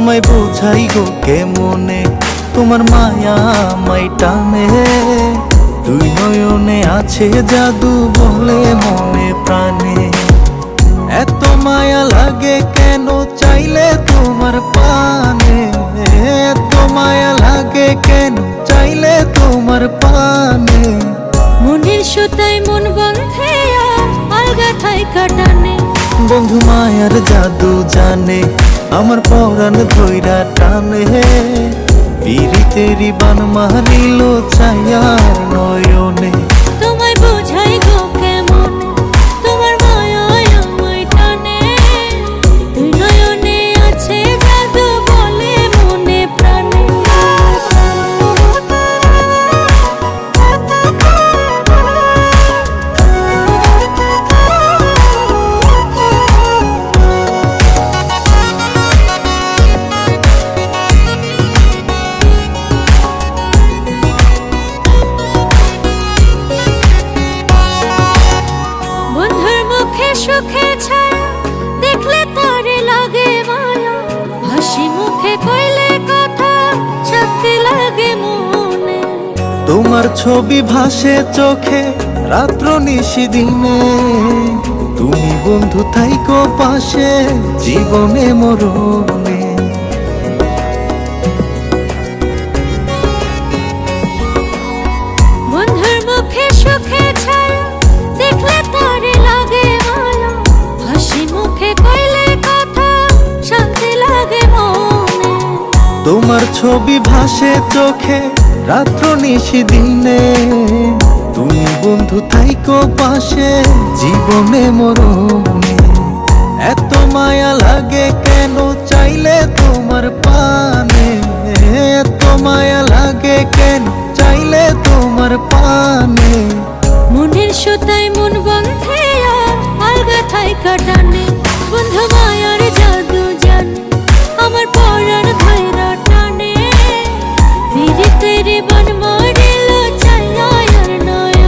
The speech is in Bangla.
তোমায় বোঝাই গো কেমনে, তোমার মায়া আমায় টানে। দুই নয়নে আছে জাদু বলে মনে প্রাণে। এত মায়া লাগে কেন চাইলে তোমার পানে, এত মায়া লাগে কেন চাইলে তোমার পানে। মনের সুতায় মন বন্ধে আলগা থাইকা টানে। বন্ধু মায়ার জাদু জানে, আমার পরাণ ধইরা টানে। পিরিতেরি বান মারিল ছায়ার নয়নে। তোমায় বোঝাই গো কেমন, তোমার মায়ায় আমায় টানে। দুই নয়নে আছে জাদু বলে মনে প্রাণে। সুখে ছায়া দেখলে তারে লাগে মায়া, হাসি মুখে কইলে কথা শান্তি লাগে মনে। তোমার ছবি ভাসে চোখে রাত্র নিশি দিনে। তুমি বন্ধু থাইকো পাশে জীবনে মরণে। বন্ধুর মুখে সুখে ছায়া দেখলে তারে লাগে মায়া, হাসি মুখে কইলে কথা শান্তি লাগে মনে। তোমার ছবি ভাসে চোখে রাত্র নিশি দিনে। তুমি বন্ধু থাইকো পাশে জীবনে মরণে। এত মায়া লাগে কেন চাইলে তোমার পানে, এত মায়া লাগে কেন চাইলে তোমার পানে। মনের সুতায় মন বন্ধে আলগা থাইকা টানে।